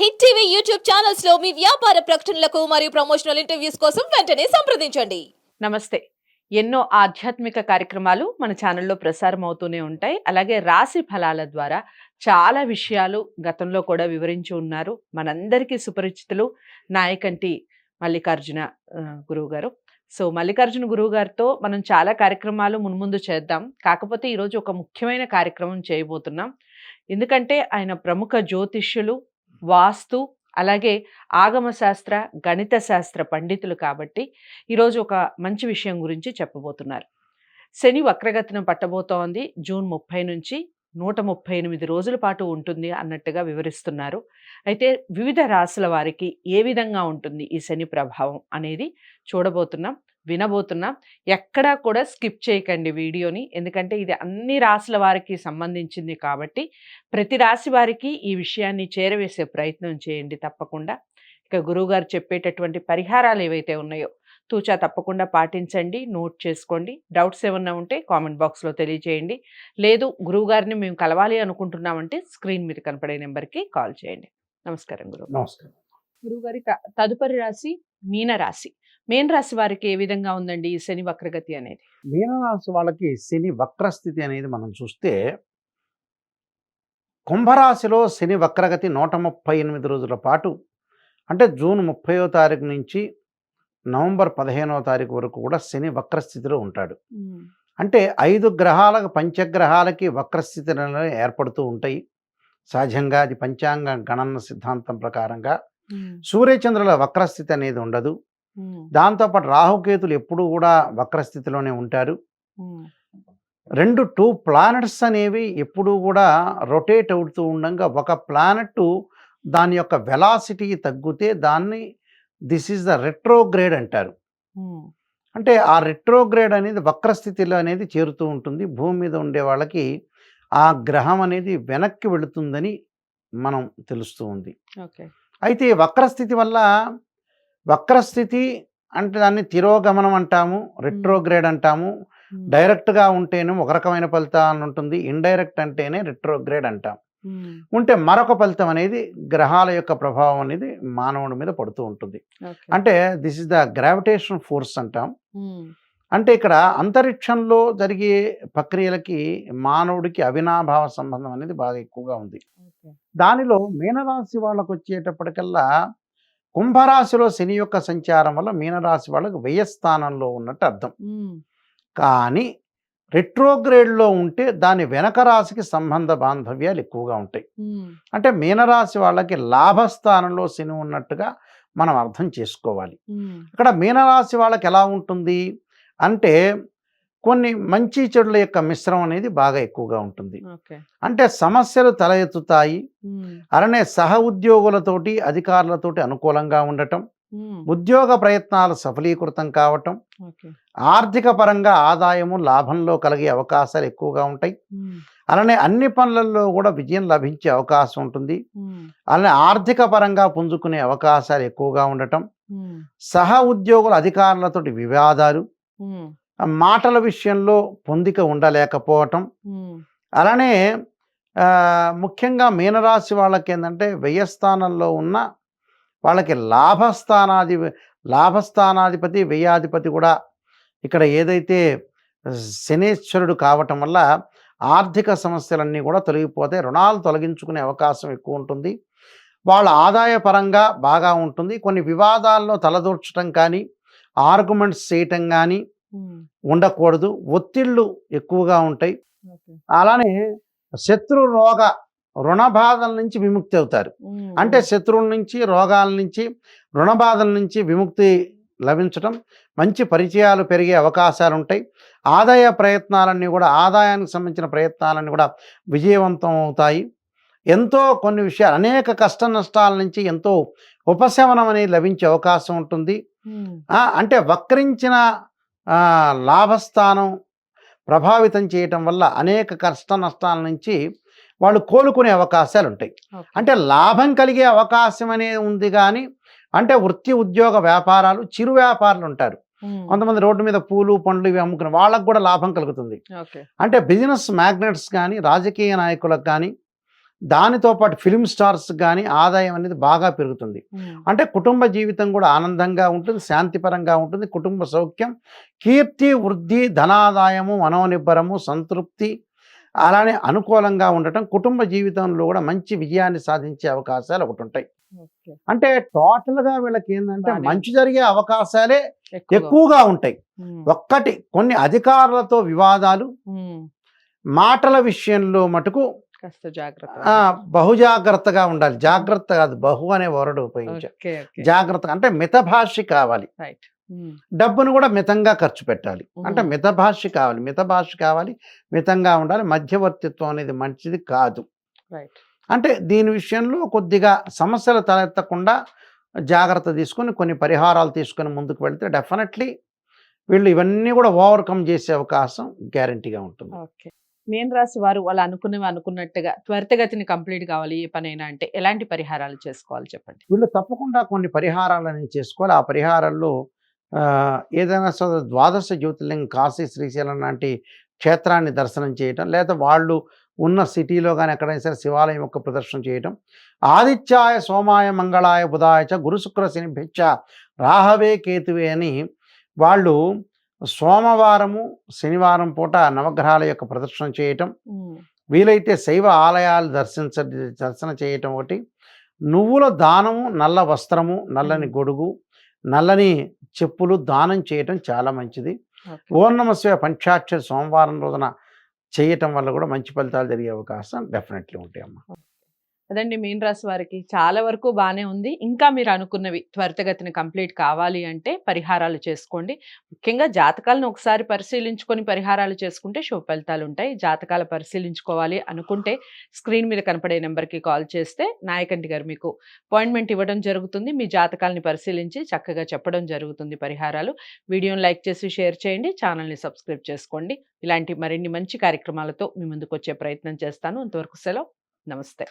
Hit TV YouTube channels లో మీ వ్యాపార ప్రకటనలకు మరియు ప్రమోషనల్ ఇంటర్వ్యూస్ కోసం వెంటనే సంప్రదించండి. నమస్తే. ఎన్నో ఆధ్యాత్మిక కార్యక్రమాలు మన ఛానల్లో ప్రసారం అవుతూనే ఉంటాయి. అలాగే రాశి ఫలాల ద్వారా చాలా విషయాలు గతంలో కూడా వివరించి ఉన్నారు. మనందరికీ సుపరిచితులు నాయకంటి మల్లికార్జున గురువుగారు. సో, మల్లికార్జున గురువుగారితో మనం చాలా కార్యక్రమాలు మున్ముందు చేద్దాం. కాకపోతే ఈరోజు ఒక ముఖ్యమైన కార్యక్రమం చేయబోతున్నాం. ఎందుకంటే ఆయన ప్రముఖ జ్యోతిష్యులు, వాస్తు, అలాగే ఆగమ శాస్త్ర, గణిత శాస్త్ర పండితులు కాబట్టి ఈరోజు ఒక మంచి విషయం గురించి చెప్పబోతున్నారు. శని వక్రగతిన పట్టబోతోంది. జూన్ 30 నుంచి 138 రోజుల పాటు ఉంటుంది అన్నట్టుగా వివరిస్తున్నారు. అయితే వివిధ రాశుల వారికి ఏ విధంగా ఉంటుంది ఈ శని ప్రభావం అనేది చూడబోతున్నాం, వినబోతున్నాం. ఎక్కడా కూడా స్కిప్ చేయకండి వీడియోని. ఎందుకంటే ఇది అన్ని రాశుల వారికి సంబంధించింది కాబట్టి ప్రతి రాశి వారికి ఈ విషయాన్ని చేరవేసే ప్రయత్నం చేయండి తప్పకుండా. ఇక గురువుగారు చెప్పేటటువంటి పరిహారాలు ఏవైతే ఉన్నాయో తూచా తప్పకుండా పాటించండి, నోట్ చేసుకోండి. డౌట్స్ ఏమన్నా ఉంటే కామెంట్ బాక్స్లో తెలియజేయండి. లేదు గురువుగారిని మేము కలవాలి అనుకుంటున్నామంటే స్క్రీన్ మీద కనపడే నెంబర్కి కాల్ చేయండి. నమస్కారం గురువు. నమస్కారం. గురువుగారి తదుపరి రాశి మీన రాశి. మీన రాశి వారికి ఏ విధంగా ఉందండి ఈ శని వక్రగతి అనేది? మీనరాశి వాళ్ళకి శని వక్రస్థితి అనేది మనం చూస్తే, కుంభరాశిలో శని వక్రగతి 138 రోజుల పాటు, అంటే జూన్ 30వ తారీఖు నుంచి నవంబర్ 15వ తారీఖు వరకు కూడా శని వక్రస్థితిలో ఉంటాడు. అంటే 5 గ్రహాలకు, పంచగ్రహాలకి వక్రస్థితులు ఏర్పడుతూ ఉంటాయి. సహజంగా అది పంచాంగ గణన సిద్ధాంతం ప్రకారంగా సూర్యచంద్రుల వక్రస్థితి అనేది ఉండదు. దాంతోపాటు రాహుకేతులు ఎప్పుడూ కూడా వక్రస్థితిలోనే ఉంటారు. 2 ప్లానెట్స్ అనేవి ఎప్పుడూ కూడా రొటేట్ అవుతూ ఉండగా ఒక ప్లానెట్ దాని యొక్క వెలాసిటీ తగ్గితే దాన్ని దిస్ ఈజ్ ద రెట్రోగ్రేడ్ అంటారు. అంటే ఆ రెట్రోగ్రేడ్ అనేది వక్రస్థితిలో అనేది చేరుతూ ఉంటుంది. భూమి మీద ఉండే వాళ్ళకి ఆ గ్రహం అనేది వెనక్కి వెళుతుందని మనం తెలుస్తూ ఉంది. అయితే వక్రస్థితి వల్ల, వక్రస్థితి అంటే దాన్ని తిరోగమనం అంటాము, రెట్రోగ్రేడ్ అంటాము. డైరెక్ట్గా ఉంటేనే ఒక రకమైన ఫలితాలు ఉంటుంది, ఇండైరెక్ట్ అంటేనే రెట్రోగ్రేడ్ అంటాం. ఉంటే మరొక ఫలితం అనేది గ్రహాల యొక్క ప్రభావం అనేది మానవుడి మీద పడుతూ ఉంటుంది. అంటే this is the gravitation force అంటాం. అంటే ఇక్కడ అంతరిక్షంలో జరిగే ప్రక్రియలకి మానవుడికి అవినాభావ సంబంధం అనేది బాగా ఎక్కువగా ఉంది. దానిలో మీనరాశి వాళ్ళకు వచ్చేటప్పటికల్లా కుంభరాశిలో శని యొక్క సంచారం వల్ల మీనరాశి వాళ్ళకు వ్యయస్థానంలో ఉన్నట్టు అర్థం. కానీ రెట్రోగ్రేడ్లో ఉంటే దాని వెనక రాశికి సంబంధ బాంధవ్యాలు ఎక్కువగా ఉంటాయి. అంటే మీనరాశి వాళ్ళకి లాభస్థానంలో శని ఉన్నట్టుగా మనం అర్థం చేసుకోవాలి. ఇక్కడ మీనరాశి వాళ్ళకి ఎలా ఉంటుంది అంటే కొన్ని మంచి చెడుల యొక్క మిశ్రమం అనేది బాగా ఎక్కువగా ఉంటుంది. అంటే సమస్యలు తల ఎత్తుతాయి. అలానే సహ ఉద్యోగులతోటి, అధికారులతోటి అనుకూలంగా ఉండటం, ఉద్యోగ ప్రయత్నాలు సఫలీకృతం కావటం, ఆర్థిక పరంగా ఆదాయము లాభంలో కలిగే అవకాశాలు ఎక్కువగా ఉంటాయి. అలానే అన్ని పనులలో కూడా విజయం లభించే అవకాశం ఉంటుంది. అలానే ఆర్థిక పరంగా పుంజుకునే అవకాశాలు ఎక్కువగా ఉండటం, సహ ఉద్యోగుల అధికారులతోటి వివాదాలు, మాటల విషయంలో పొందిక ఉండలేకపోవటం, అలానే ముఖ్యంగా మీనరాశి వాళ్ళకి ఏంటంటే వ్యయస్థానంలో ఉన్న వాళ్ళకి లాభస్థానాధిపతి వ్యయాధిపతి కూడా ఇక్కడ ఏదైతే శనేశ్వరుడు కావటం వల్ల ఆర్థిక సమస్యలన్నీ కూడా తొలగిపోతాయి. రుణాలు తొలగించుకునే అవకాశం ఎక్కువ ఉంటుంది. వాళ్ళ ఆదాయ పరంగా బాగా ఉంటుంది. కొన్ని వివాదాల్లో తలదూర్చడం కానీ, ఆర్గ్యుమెంట్స్ చేయటం కానీ ఉండకూడదు. ఒత్తిళ్ళు ఎక్కువగా ఉంటాయి. అలానే శత్రు రోగ రుణ బాధల నుంచి విముక్తి అవుతారు. అంటే శత్రువుల నుంచి, రోగాల నుంచి, రుణ బాధల నుంచి విముక్తి లభించడం, మంచి పరిచయాలు పెరిగే అవకాశాలు ఉంటాయి. ఆదాయ ప్రయత్నాలన్నీ కూడా, ఆదాయానికి సంబంధించిన ప్రయత్నాలన్నీ కూడా విజయవంతం అవుతాయి. ఎంతో కొన్ని విషయాలు, అనేక కష్ట నష్టాల నుంచి ఎంతో ఉపశమనం అనేది లభించే అవకాశం ఉంటుంది. అంటే వక్రించిన లాభస్థానం ప్రభావితం చేయటం వల్ల అనేక కష్ట నష్టాల నుంచి వాళ్ళు కోలుకునే అవకాశాలు ఉంటాయి. అంటే లాభం కలిగే అవకాశం అనేది ఉంది. కానీ అంటే వృత్తి, ఉద్యోగ, వ్యాపారాలు, చిరు వ్యాపారులు ఉంటారు. కొంతమంది రోడ్డు మీద పూలు, పండ్లు ఇవి అమ్ముకునే వాళ్ళకు కూడా లాభం కలుగుతుంది. అంటే బిజినెస్ మ్యాగ్నెట్స్ కానీ, రాజకీయ నాయకులకు కానీ, దానితో పాటు ఫిల్మ్ స్టార్స్ కానీ ఆదాయం అనేది బాగా పెరుగుతుంది. అంటే కుటుంబ జీవితం కూడా ఆనందంగా ఉంటుంది, శాంతిపరంగా ఉంటుంది, కుటుంబ సౌఖ్యం, కీర్తి, వృద్ధి, ధనాదాయము, మనోనిబ్బరము, సంతృప్తి, అలానే అనుకూలంగా ఉండటం, కుటుంబ జీవితంలో కూడా మంచి విజయాన్ని సాధించే అవకాశాలు ఒకటి ఉంటాయి. ఓకే. అంటే టోటల్గా వీళ్ళకి ఏంటంటే బానే మంచి జరిగే అవకాశాలే ఎక్కువగా. ఎక్కువగా ఉంటాయి. ఉమ్. ఒక్కటి కొన్ని అధికారులతో వివాదాలు, ఉమ్. మాటల విషయంలో మటుకు కాస్త జాగ్రత్త. బహుజాగ్రత్తగా ఉండాలి. జాగ్రత్త కాదు, బహు అనే వర్డ్ ఉపయోగించాలి. ఓకే. ఓకే. జాగ్రత్త అంటే మితభాషి కావాలి. రైట్. ఉమ్. డబ్బును కూడా మితంగా ఖర్చు పెట్టాలి. అంటే ఉమ్. మితభాషి కావాలి, మితభాషి కావాలి, మితంగా ఉండాలి. మధ్యవర్తిత్వం అనేది మంచిది కాదు. రైట్. అంటే దీని విషయంలో కొద్దిగా సమస్యలు తలెత్తకుండా జాగ్రత్త తీసుకొని కొన్ని పరిహారాలు తీసుకొని ముందుకు వెళ్తే డెఫినెట్లీ వీళ్ళు ఇవన్నీ కూడా ఓవర్కమ్ చేసే అవకాశం గ్యారంటీగా ఉంటుంది. ఓకే. మీన రాశి వారు వాళ్ళు అనుకున్నవి అనుకున్నట్టుగా త్వరితగతిని కంప్లీట్ కావాలి ఏ పనైనా అంటే ఎలాంటి పరిహారాలు చేసుకోవాలి చెప్పండి? వీళ్ళు తప్పకుండా కొన్ని పరిహారాలు అనేవి చేసుకోవాలి. ఆ పరిహారాల్లో ఏదైనా సరే ద్వాదశ జ్యోతిర్లింగం, కాశీ, శ్రీశైలం లాంటి క్షేత్రాన్ని దర్శనం చేయటం, లేదా వాళ్ళు ఉన్న సిటీలో కానీ ఎక్కడైనా సరే శివాలయం యొక్క ప్రదర్శన చేయటం, ఆదిత్యాయ సోమాయ మంగళాయ బుధాయ చ గురు శుక్ర శనిభ్యశ్చ రాహవే కేతువే అని వాళ్ళు సోమవారము, శనివారం పూట నవగ్రహాల యొక్క ప్రదర్శన చేయటం, ఉమ్. వీలైతే శైవ ఆలయాలు దర్శన చేయటం ఒకటి, నువ్వుల దానము, నల్ల వస్త్రము, నల్లని గొడుగు, నల్లని చెప్పులు దానం చేయటం చాలా మంచిది. ఓకే. ఓం నమః శివాయ పంచాక్షరి సోమవారం రోజున చేయటం వల్ల కూడా మంచి ఫలితాలు జరిగే అవకాశం డెఫినెట్లీ ఉంటాయి అమ్మ. అదండి మీన రాశి వారికి చాలా వరకు బాగానే ఉంది. ఇంకా మీరు అనుకున్నవి త్వరితగతిన కంప్లీట్ కావాలి అంటే పరిహారాలు చేసుకోండి. ముఖ్యంగా జాతకాలను ఒకసారి పరిశీలించుకొని పరిహారాలు చేసుకుంటే శుభ ఫలితాలు ఉంటాయి. జాతకాలు పరిశీలించుకోవాలి అనుకుంటే స్క్రీన్ మీద కనపడే నెంబర్కి కాల్ చేస్తే నాయకంటి గారు మీకు అపాయింట్మెంట్ ఇవ్వడం జరుగుతుంది. మీ జాతకాలని పరిశీలించి చక్కగా చెప్పడం జరుగుతుంది పరిహారాలు. వీడియోని లైక్ చేసి షేర్ చేయండి. ఛానల్ని సబ్స్క్రైబ్ చేసుకోండి. ఇలాంటి మరిన్ని మంచి కార్యక్రమాలతో మీ ముందుకు వచ్చే ప్రయత్నం చేస్తాను. అంతవరకు సెలవు. నమస్తే.